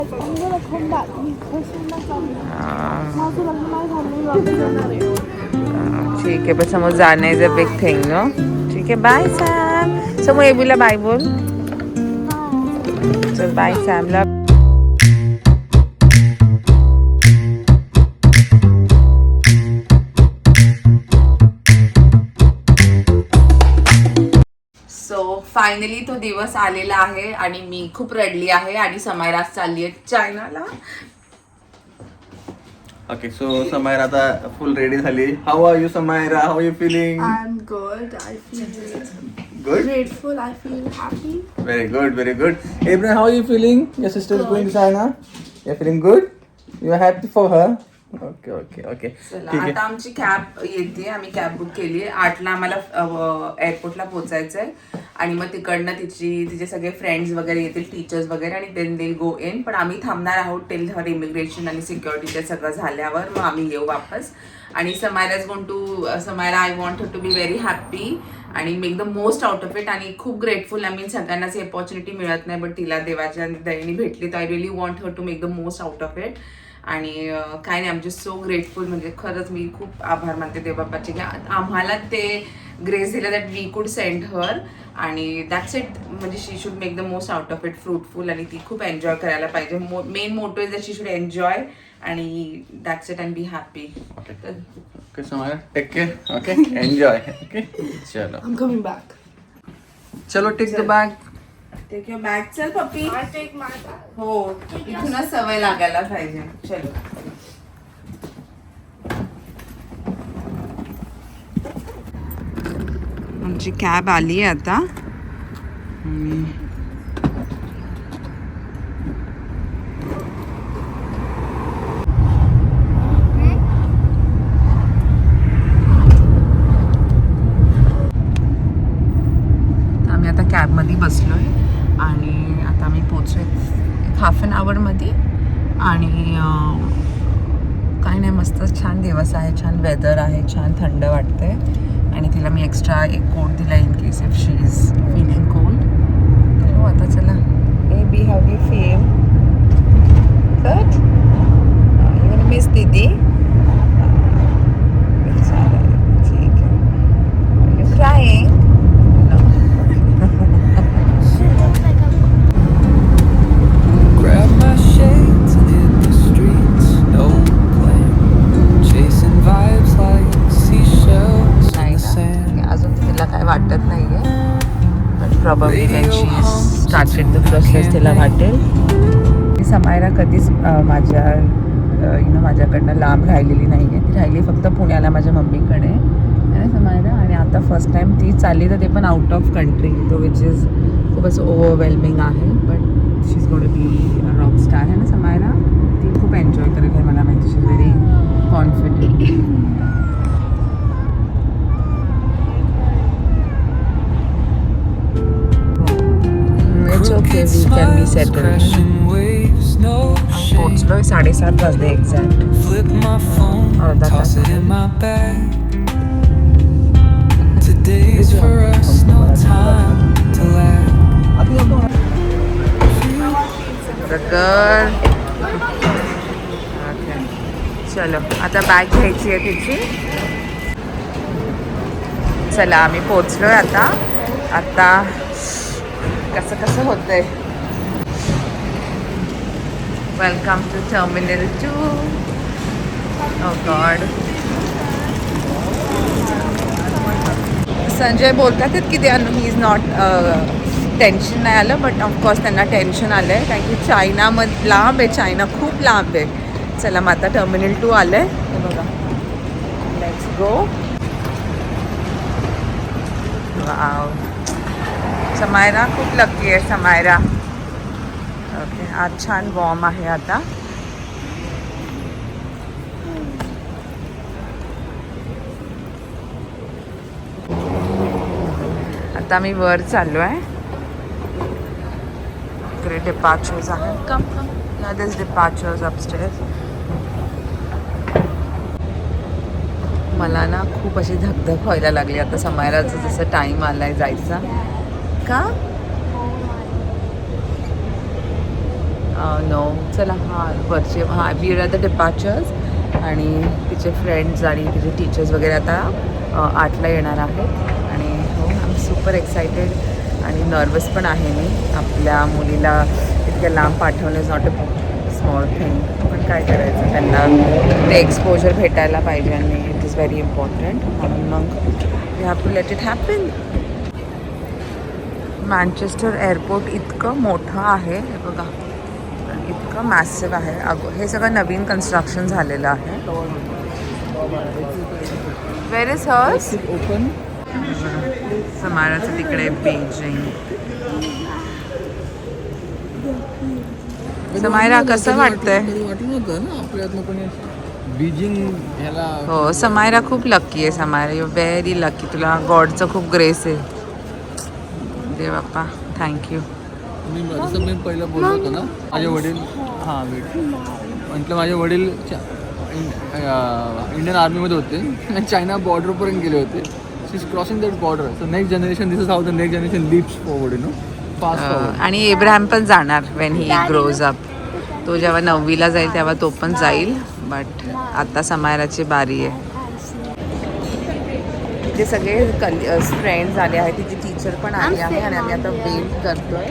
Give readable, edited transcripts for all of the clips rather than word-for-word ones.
ठीक आहे पण समोर जाणं is a big thing no. ठीक आहे बाय सॅम. समोर एबीला बाय बोल. चल बाय सॅमला. फायनली तो दिवस आलेला आहे आणि मी खूप रडली आहे आणि समायरा चालली आहे चायनाला. Okay, so Samaira आता full ready झाली. How are you, Samaira? How are you feeling? I'm good. I feel Good. grateful. I feel happy. Very good, very good. Abraham, how are you feeling? Your sister is going to China. You're feeling good? You are happy for her? Okay, okay, okay. चला आता आमची cab येते. आम्ही cab book केली आहे. 8ला आम्हाला एअरपोर्टला पोहोचायचंय आणि मग तिकडनं तिचे सगळे फ्रेंड्स वगैरे येतील, टीचर्स वगैरे, आणि देन दे गो इन. पण आम्ही थांबणार आहोत टिल हर इमिग्रेशन आणि सिक्युरिटी सगळं झाल्यावर मग आम्ही येऊ वापस. आणि Samaira I want her to be very happy आणि make the most out of it. आणि खूप ग्रेटफुल. आय मीन सगळ्यांनाच ही अपॉर्च्युनिटी मिळत नाही बट तिला देवाच्या दयेने भेटली. तर I really want her to make the most out of it. आणि काय नाही, I am just so grateful. म्हणजे खरंच मी खूप आभार मानते देवबापाचे की आम्हाला ते ग्रेस दिला that we could send her. आणि दॅट्स इट. म्हणजे she should make the most out of it, fruitful. आणि ती खूप एन्जॉय करायला पाहिजे. Main motto is that she should enjoy आणि that's it and be happy. Okay, Samaira, take care. Okay, enjoy. Okay, चलो. I'm coming back. चलो, take the bag. Take your bag. चल puppy. I take my bag. हो, इथूनच सवय लागायला पाहिजे. चलो. आमची कॅब आली आहे आता. आम्ही आता कॅबमध्ये बसलोय आणि आता आम्ही पोचलोय हाफ एन आवरमध्ये. आणि काय नाही, मस्त छान दिवस आहे, छान वेदर आहे, छान थंड वाटते. आणि तिला मी एक्स्ट्रा एक कोट दिला in case if she is feeling cold. हो आता चला. ए बी how do you feel? Good. You gonna miss दीदी? ठीक आहे. You crying? वाटत नाहीये but probably when she started the process तिला वाटेल. समायरा कधीच माझ्याकडनं लांब राहिलेली नाही आहे. ती राहिली फक्त पुण्याला माझ्या मम्मीकडे आहे ना समायरा. आणि आता फर्स्ट टाइम ती चालली तर ते पण आउट ऑफ कंट्री. तो विच इज खूप असं ओव्हरवेल्मिंग आहे बट शी इज गोड बी रॉक स्टार आहे ना समायरा. ती खूप एन्जॉय करेल हे मला माहिती. She is very confident. Okay, we can be settled. पोचलोय 7:30 वाजले एक्झॅक्ट. अर्धा तास. चलो आता बॅग घ्यायची आहे तिची. चला आम्ही पोचलोय आता. कसं होतंय. Welcome to terminal 2. Oh god. Sanjay बोलतात की ही इज नॉट टेन्शन नाही आलं बट ऑफकोर्स त्यांना टेन्शन आलं आहे कारण की चायनामध्ये लांब आहे. चायना खूप लांब आहे. चला मग आता टर्मिनल 2 आलं आहे. हे बघा. Let's go. वाव. समायरा खूप लकी आहे समायरा. ओके आज छान वॉर्म आहे आता. आता मी वर चाललो आहे. इकडे डिपार्चर्स आहेत. कम या दिस डिपार्चर्स अपस्टेअर्स. मला ना खूप अशी धगधग व्हायला लागली आता समायराचं जसं टाईम आला आहे जायचा. का नो चला हां वरचे हां वी आर द डिपार्चर्स आणि तिचे फ्रेंड्स आणि तिचे टीचर्स वगैरे आता 8ला येणार आहेत आणि हो आय एम सुपर एक्सायटेड आणि नर्वस पण आहे मी. आपल्या मुलीला इतक्या लांब पाठवणं is not a small thing, पण काय करायचं, त्यांना ते एक्सपोजर भेटायला पाहिजे आणि इट इज व्हेरी इम्पॉर्टंट. म्हणून मग we have to let it happen. Manchester airport इतकं मोठं आहे हे बघा, इतकं मॅसिव्ह आहे. हे सगळं नवीन कन्स्ट्रक्शन झालेलं आहे. Where is hers? ओपन. समाराचं तिकडे बेजिंग. समायरा कसं वाटतंय? वाटलं नव्हतं ना आपल्यातनं कोणी बीजिंग ह्याला. हो समायरा खूप लकी आहे. Samaira you very lucky. तुला गॉडचं खूप ग्रेस आहे. देव बाप्पा थँक्यू. जसं मी पहिलं बोललो होतो ना, माझे वडील हां वेट म्हटलं माझे वडील इंडियन आर्मीमध्ये होते आणि चायना बॉर्डरपर्यंत गेले होते. She is crossing that border. So next generation, this is how the next generation lives forward, you know, fast forward. आणि इब्राहिम पण जाणार वेन ही ग्रोज अप. तो जेव्हा 9वीला जाईल तेव्हा तो पण जाईल. बट आता समायराची बारी आहे. जे सगळे फ्रेंड्स आले आहेत, तिची टीचर पण आली आहे आणि आम्ही आता वेट करतोय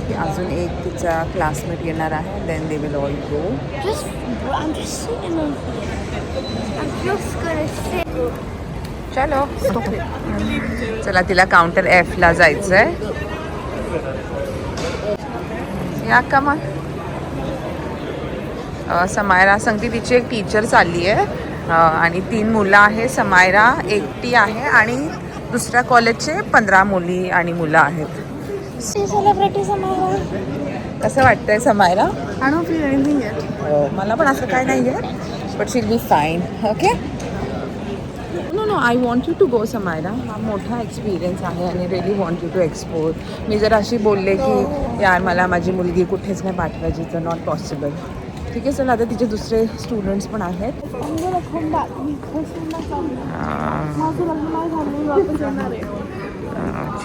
की अजून एक तिचा क्लासमेट येणार आहे. Then they will all go. I'm just sitting on here. I'm just gonna sit. चलो चला तिला काउंटर Fला जायचं आहे. या का मग समायरा सांगते तिची एक टीचर चालली आहे आणि 3 मुलं आहे. समायरा एकटी आहे आणि दुसऱ्या कॉलेजचे 15 मुली आणि मुलं आहेत. Celebrity Samara. कसं वाटतंय Samaira? I don't feel anything yet. मला पण असं काय नाही आहे, but she'll be fine. Okay. No no I want you to go Samaira. हा मोठा एक्सपिरियन्स आहे आणि really want you to explore. मी जर अशी बोलले की यार मला माझी मुलगी कुठेच नाही पाठवायची, तर नॉट पॉसिबल. ठीक आहे चला आता तिचे दुसरे स्टुडंट्स पण आहेत. I'm gonna come back because I'm not coming. माझं लग्न नाही झालं, मी वापस येणार आहे.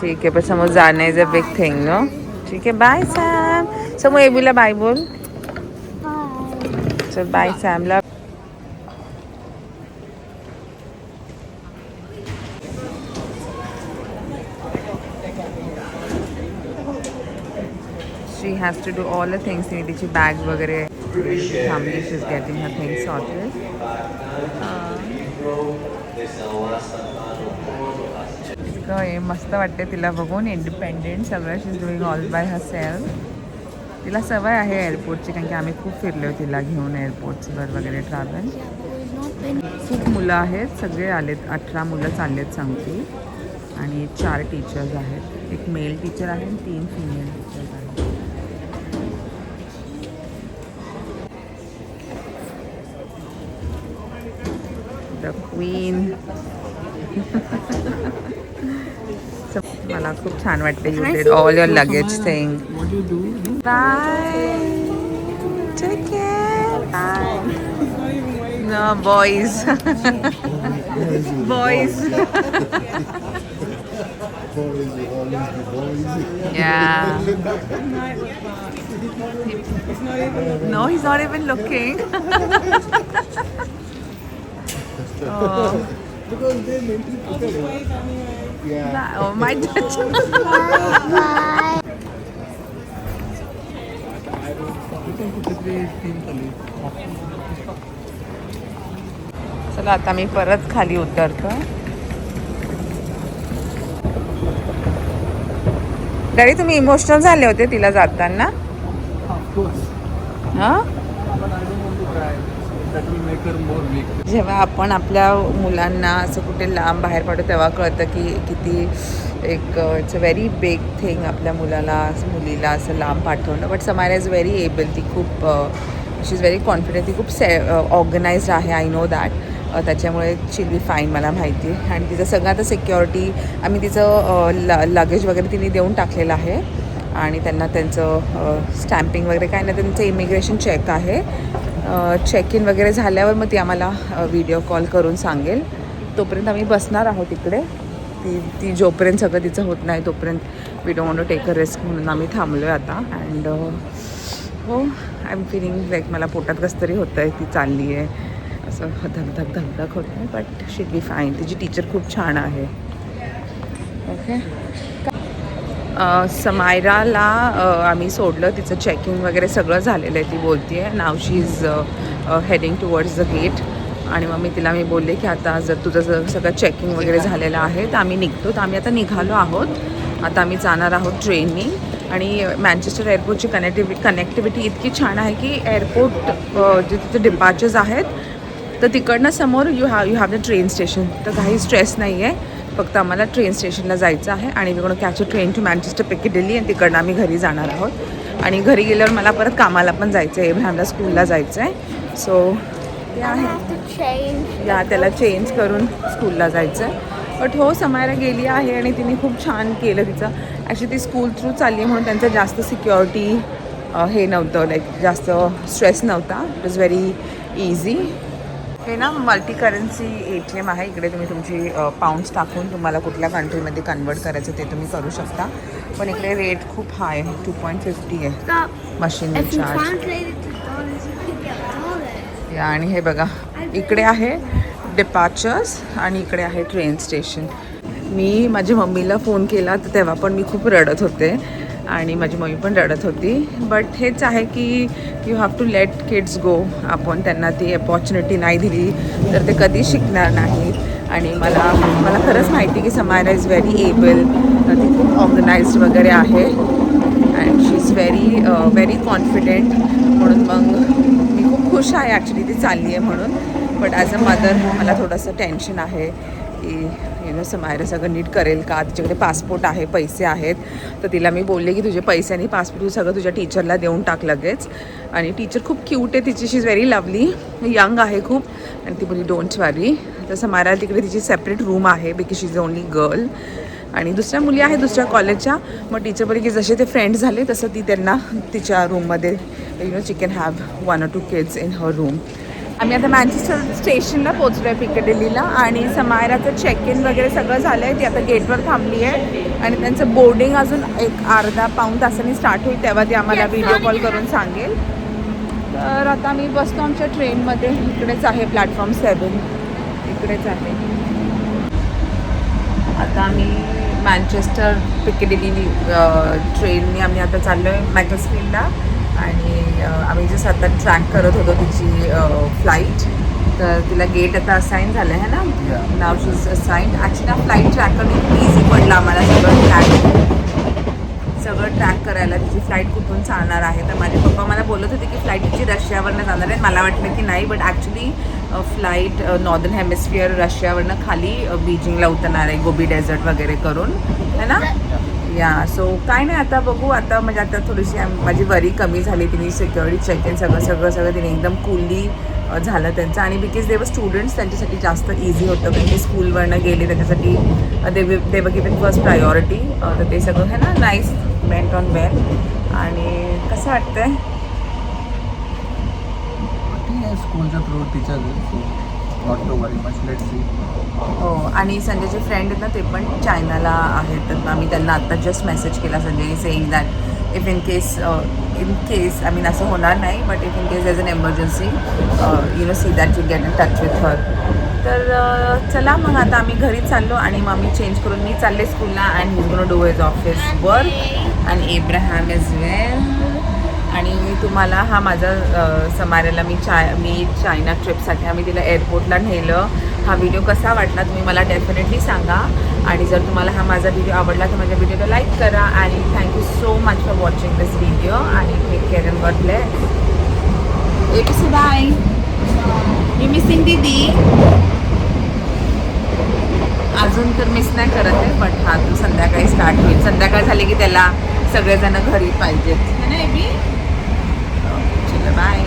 ठीक आहे पण समोर जाणं is a big thing no. ठीक आहे बाय सॅम. समोर एबीला बाय बोल. चल बाय सॅमला. She has to do all the things. तिने तिची बॅग वगैरे थांबली. She is getting her things sorted. हे मस्त वाटते तिला बघून. इंडिपेंडेंट सगळं. She is doing all by herself. तिला सवय आहे एअरपोर्टची, कारण की आम्ही खूप फिरलो तिला घेऊन एअरपोर्ट्सवर वगैरे ट्रॅव्हल. खूप मुलं आहेत, सगळे आलेत. 18 मुलं चाललेत सांगते आणि 4 टीचर्स आहेत. एक मेल टीचर आहे आणि 3 फिमेल टीचर्स आहेत. The queen. मला खूप छान वाटते. You did all your luggage thing. Bye. Take care. Bye. No boys. Boys. Yeah. No, he's not even looking. Oh. Because they mentally prepared it. Yeah. Oh my God. चला आता मी परत खाली उतरतो. Daddy तुम्ही इमोशनल झाले होते तिला जाताना. हां जेव्हा आपण आपल्या मुलांना असं कुठे लांब बाहेर पडतो तेव्हा कळतं की किती एक it's a very big thing आपल्या मुलीला असं लांब पाठवणं. But Samaira is very able. ती खूप शी इज व्हेरी कॉन्फिडंट. ती खूप ऑर्गनाइज्ड आहे. I know that. त्याच्यामुळे शील बी फाईन मला माहिती आहे. आणि तिचं सगळं आता सिक्युरिटी आम्ही तिचं लगेज वगैरे तिने देऊन टाकलेलं आहे आणि त्यांना त्यांचं स्टॅम्पिंग वगैरे काय नाही, त्यांचं इमिग्रेशन चेक आहे. चेक इन वगैरे झाल्यावर मग ती आम्हाला व्हिडिओ कॉल करून सांगेल. तोपर्यंत आम्ही बसणार आहोत इकडे. ती जोपर्यंत सगळं तिचं होत नाही तोपर्यंत we don't want to take a risk म्हणून आम्ही थांबलो आहे आता. अँड हो, आय एम फिलिंग लाईक मला पोटात कसं तरी होतं आहे. ती चालली आहे असं धगधग धगधग होत आहे, बट शीट बी फाईन. तिची टीचर खूप छान आहे. ओके. समायराला आम्ही सोडलं, तिचं चेकिंग वगैरे सगळं झालेलं आहे. ती बोलते आहे नाव she is heading towards the gate. आणि मग मी बोलले की आता जर तुझं सगळं चेकिंग वगैरे झालेलं आहे तर आम्ही निघतो. तर आम्ही आता निघालो आहोत. आता आम्ही जाणार आहोत ट्रेननी. आणि मँचेस्टर एअरपोर्टची कनेक्टिव्हिटी इतकी छान आहे की एअरपोर्ट जे तिथे डिपार्चर्स आहेत तर तिकडनं समोर you have the train station. तर काही स्ट्रेस नाही आहे, फक्त आम्हाला ट्रेन स्टेशनला जायचं आहे. आणि मी कोण catch a train to Manchester Piccadilly आणि तिकडनं आम्ही घरी जाणार आहोत. आणि घरी गेल्यावर मला परत कामाला पण जायचं आहे, एब्राहमला स्कूलला जायचं आहे. सो ते आहे या त्याला चेंज करून स्कूलला जायचं आहे. बट हो, समायरा गेली आहे आणि तिने खूप छान केलं तिचं. ॲक्च्युली ती स्कूल थ्रू चालली आहे म्हणून त्यांचं जास्त सिक्युरिटी हे नव्हतं, लाईक जास्त स्ट्रेस नव्हता. It was very easy. हे ना मल्टी करन्सी ATM आहे. इकडे तुम्ही तुमची पाऊंड्स टाकून तुम्हाला कुठल्या कंट्रीमध्ये कन्वर्ट करायचं ते तुम्ही करू शकता. पण इकडे रेट खूप हाय आहे, 2.50 आहे मशीन चार्ज. आणि हे बघा इकडे आहे डिपार्चर्स आणि इकडे आहे ट्रेन स्टेशन. मी माझ्या मम्मीला फोन केला तर तेव्हा पण मी खूप रडत होते आणि माझी मम्मी पण रडत होती. बट हेच आहे की you have to let kids go. आपण त्यांना ती अपॉर्च्युनिटी नाही दिली तर ते कधीच शिकणार नाहीत. आणि मला खरंच माहिती की समायरा इज व्हेरी एबल. ती खूप ऑर्गनाइज्ड वगैरे आहे and she is very confident. म्हणून मग मी खूप खुश आहे ॲक्च्युली ती चालली आहे म्हणून. बट ॲज अ मदर मला थोडंसं टेन्शन आहे की समायरा सगळं नीट करेल का. तिच्याकडे पासपोर्ट आहे, पैसे आहेत. तर तिला मी बोलले की तुझे पैसे आणि पासपोर्ट सगळं तुझ्या टीचरला देऊन टाक लगेच. आणि टीचर खूप क्यूट आहे तिची, शी इज व्हेरी लवली, यंग आहे खूप. आणि ती बोलली डोंट वरी. तर समायरा तिकडे तिची सेपरेट रूम आहे because she is only girl. आणि दुसऱ्या मुली आहेत दुसऱ्या कॉलेजच्या. मग टीचर बोलली की जसे ते फ्रेंड्स झाले तसं ती त्यांना तिच्या रूममध्ये she can have 1 or 2 kids in her room. आम्ही आता मँचेस्टर स्टेशनला पोचलो आहे पिकेडिलीला. आणि समायराचं चेक इन वगैरे सगळं झालं आहे. ती आता गेटवर थांबली आहे आणि त्यांचं बोर्डिंग अजून एक अर्धा पाऊण तासांनी स्टार्ट होईल, तेव्हा ती आम्हाला व्हिडिओ कॉल करून सांगेल. तर आता मी बसतो आमच्या ट्रेनमध्ये. इकडेच आहे प्लॅटफॉर्म 7, इकडेच आहे. आता आम्ही मँचेस्टर पिकेडिली ट्रेनने आम्ही आता चाललो आहे मॅकलस्फील्डला. आणि आम्ही जस्ट आता ट्रॅक करत होतो तिची फ्लाईट. तर तिला गेट आता असाईन झालं आहे ना, नाव शी इज असाईन्ड. ॲक्च्युली ना फ्लाईट ट्रॅक करणं खूप इझी पडलं आम्हाला सगळं ट्रॅक करायला. तिची फ्लाईट कुठून चालणार आहे. तर माझे पप्पा मला बोलत होते की फ्लाईट तिची रशियावरनं जाणार आहे. मला वाटलं की नाही, but actually flight northern hemisphere रशियावरनं खाली बीजिंगला उतरणार आहे, गोबी डेझर्ट वगैरे करून, है ना. या सो काय नाही, आता बघू. आता म्हणजे आता थोडीशी माझी वरी कमी झाली. तिने सिक्युरिटी चेक इन सगळं तिने एकदम कूलली झालं त्यांचं. आणि बिकॉज दे वर स्टुडंट्स, त्यांच्यासाठी जास्त इझी होतं कारण की स्कूलवरनं गेले त्याच्यासाठी दे वर गिवन फर्स्ट प्रायोरिटी. तर ते सगळं है ना नाईस वेंट ऑन वेल. आणि कसं वाटतंय स्कूलच्या through teacher not to worry much, let's see. हो. आणि संजयचे फ्रेंड आहेत ना ते पण चायनाला आहेत. तर आम्ही त्यांना आत्ता जस्ट मेसेज केला संजयने saying that if in case I mean असं होणार नाही, but if in case as an emergency see that you get in touch with her. तर चला मग आता आम्ही घरी चाललो. आणि मग आम्ही चेंज करून मी चालले स्कूलला and he is gonna do his office work and Abraham is well. आणि तुम्हाला हा माझा समायराला मी चायना ट्रिपसाठी आम्ही तिला एअरपोर्टला नेलं. हा व्हिडिओ कसा वाटला तुम्ही मला डेफिनेटली सांगा. आणि जर तुम्हाला हा माझा व्हिडिओ आवडला तर माझ्या व्हिडिओला लाईक करा. आणि thank you so much for watching this video. आणि take care and God bless. APC bye. You missing दीदी? अजून तर मिस नाही करत आहे, बट हा तू संध्याकाळी स्टार्ट होईल. संध्याकाळ झाली की त्याला सगळेजण घरी पाहिजेत, है ना एबी? चलो बाय.